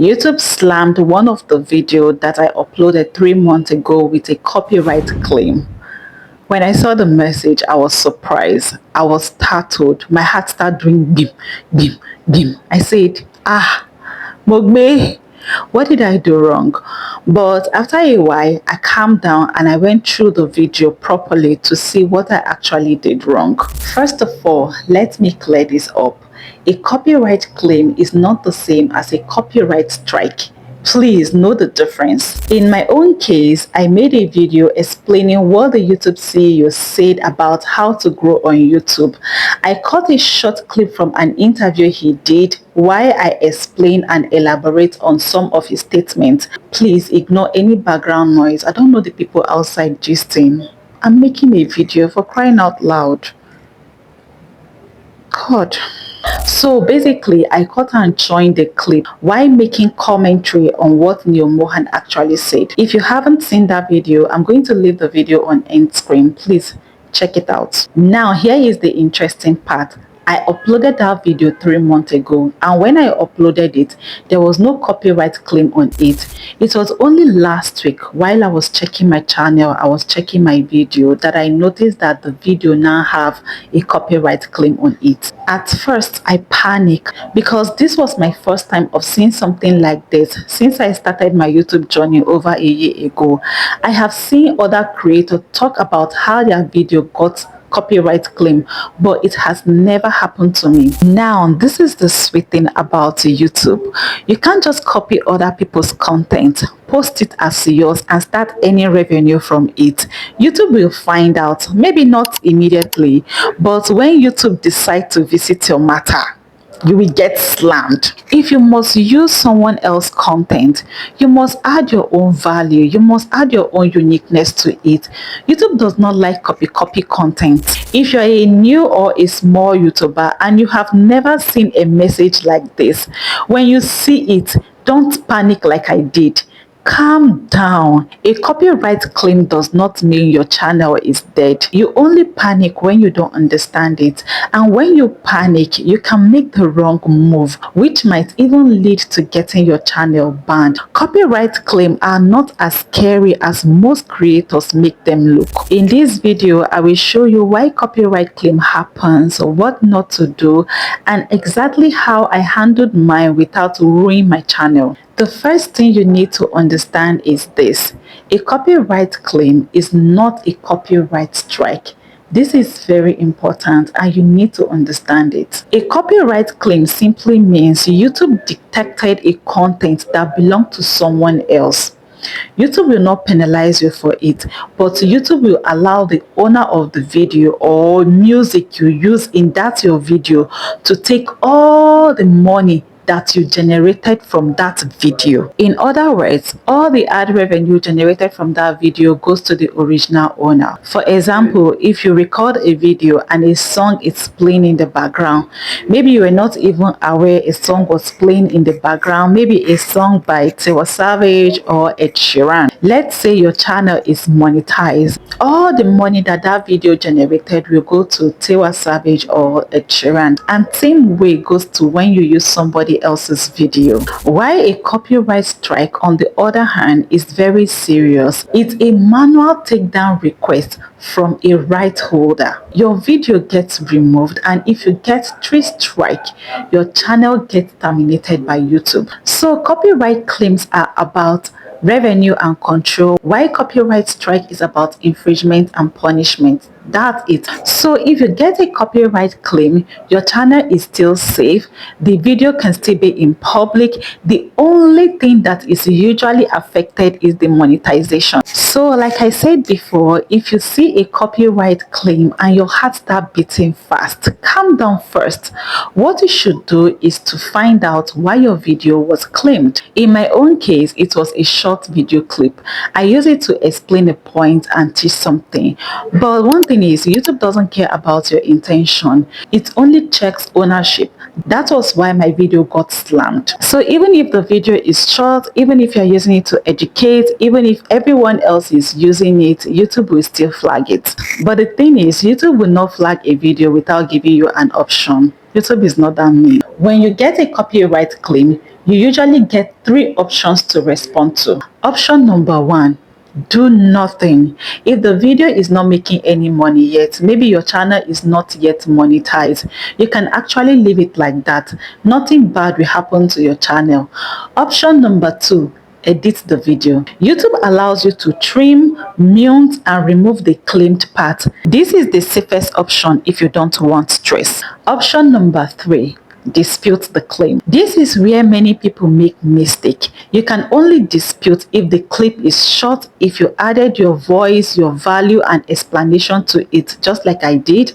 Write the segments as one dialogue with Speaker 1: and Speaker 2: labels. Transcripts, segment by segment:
Speaker 1: YouTube slammed one of the videos that I uploaded 3 months ago with a copyright claim. When I saw the message, I was surprised. I was startled. My heart started doing bim, bim, bim. I said, Mogbe, what did I do wrong? But after a while, I calmed down and I went through the video properly to see what I actually did wrong. First of all, let me clear this up. A copyright claim is not the same as a copyright strike. Please know the difference. In my own case, I made a video explaining what the YouTube CEO said about how to grow on YouTube. I cut a short clip from an interview he did while I explain and elaborate on some of his statements. Please ignore any background noise. I don't know the people outside gisting. I'm making a video, for crying out loud. God. So basically, I cut and joined the clip while making commentary on what Neil Mohan actually said. If you haven't seen that video, I'm going to leave the video on end screen. Please check it out. Now, here is the interesting part. I uploaded that video 3 months ago, and when I uploaded it, there was no copyright claim on it. It was only last week, while I was checking my channel, I was checking my video, that I noticed that the video now have a copyright claim on it. At first, I panicked because this was my first time of seeing something like this since I started my YouTube journey over a year ago. I have seen other creators talk about how their video got copyright claim, but it has never happened to me. Now, this is the sweet thing about YouTube. You can't just copy other people's content, post it as yours, and start earning revenue from it. YouTube will find out, maybe not immediately, but when YouTube decides to visit your matter, you will get slammed. If you must use someone else's content, you must add your own value. You must add your own uniqueness to it. YouTube does not like copy content. If you're a new or a small YouTuber and you have never seen a message like this, when you see it, don't panic like I did. Calm down. A copyright claim does not mean your channel is dead. You only panic when you don't understand it. And when you panic, you can make the wrong move, which might even lead to getting your channel banned. Copyright claims are not as scary as most creators make them look. In this video, I will show you why copyright claim happens, what not to do, and exactly how I handled mine without ruining my channel. The first thing you need to understand is this. A copyright claim is not a copyright strike. This is very important and you need to understand it. A copyright claim simply means YouTube detected a content that belonged to someone else. YouTube will not penalize you for it, but YouTube will allow the owner of the video or music you use in that your video to take all the money that you generated from that video. In other words, all the ad revenue generated from that video goes to the original owner. For example, if you record a video and a song is playing in the background, maybe you were not even aware a song was playing in the background, maybe a song by Tiwa Savage or Ed Sheeran. Let's say your channel is monetized. All the money that video generated will go to Tiwa Savage or Ed Sheeran, and same way goes to when you use somebody else's video. Why a copyright strike, on the other hand, is very serious. It's a manual takedown request from a right holder. Your video gets removed, and if you get 3 strikes, your channel gets terminated by YouTube. So copyright claims are about revenue and control, while copyright strike is about infringement and punishment. That's it. So if you get a copyright claim, your channel is still safe. The video can still be in public. The only thing that is usually affected is the monetization. So like I said before, if you see a copyright claim and your heart start beating fast, calm down first. What you should do is to find out why your video was claimed. In my own case, it was a short video clip. I use it to explain a point and teach something. But one thing is, YouTube doesn't care about your intention. It only checks ownership. That was why my video got slammed. So even if the video is short, even if you're using it to educate, even if everyone else is using it, YouTube will still flag it. But the thing is, YouTube will not flag a video without giving you an option. YouTube is not that mean. When you get a copyright claim, you usually get three options to respond to. Option number one, do nothing. If the video is not making any money yet, maybe your channel is not yet monetized, you can actually leave it like that. Nothing bad will happen to your channel. Option number two, edit the video. YouTube allows you to trim, mute, and remove the claimed part. This is the safest option if you don't want stress. Option number three, dispute the claim. This is where many people make mistake. You can only dispute if the clip is short, if you added your voice, your value and explanation to it, just like I did,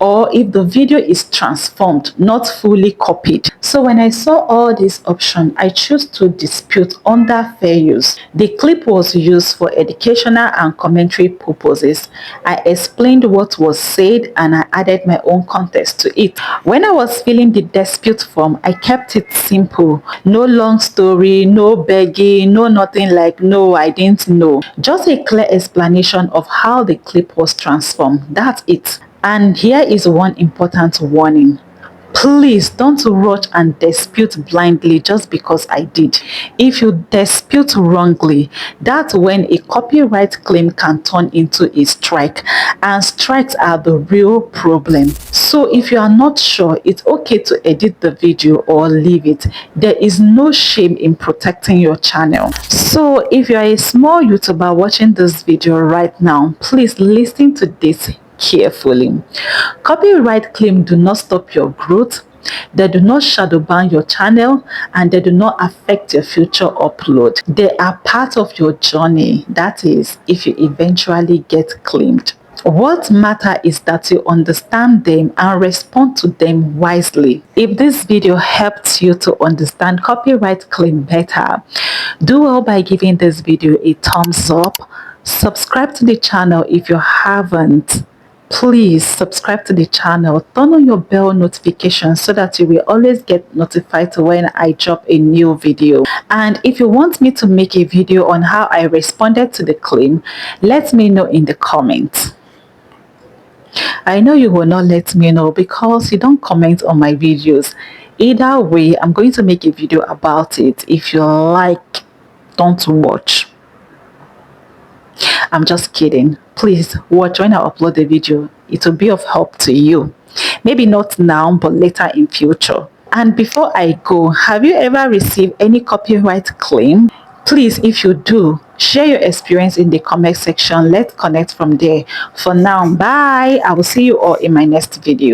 Speaker 1: or if the video is transformed, not fully copied. So when I saw all these options, I chose to dispute under fair use. The clip was used for educational and commentary purposes. I explained what was said and I added my own context to it. When I was filling the dispute form, I kept it simple. No long story, no begging, no nothing like no, I didn't know. Just a clear explanation of how the clip was transformed. That's it. And here is one important warning. Please don't rush and dispute blindly just because I did. If you dispute wrongly, that's when a copyright claim can turn into a strike, and strikes are the real problem. So if you are not sure, it's okay to edit the video or leave it. There is no shame in protecting your channel. So if you are a small YouTuber watching this video right now, please listen to this carefully. Copyright claims do not stop your growth, they do not shadow ban your channel, and they do not affect your future upload. They are part of your journey, that is, if you eventually get claimed. What matters is that you understand them and respond to them wisely. If this video helped you to understand copyright claim better, do well by giving this video a thumbs up. Subscribe to the channel if you haven't. Please subscribe to the channel, turn on your bell notification so that you will always get notified when I drop a new video. And if you want me to make a video on how I responded to the claim, let me know in the comments. I know you will not let me know because you don't comment on my videos. Either way, I'm going to make a video about it. If you like, don't watch. I'm just kidding. Please watch when I upload the video. It will be of help to you. Maybe not now, but later in future. And before I go, have you ever received any copyright claim? Please, if you do, share your experience in the comment section. Let's connect from there. For now, bye. I will see you all in my next video.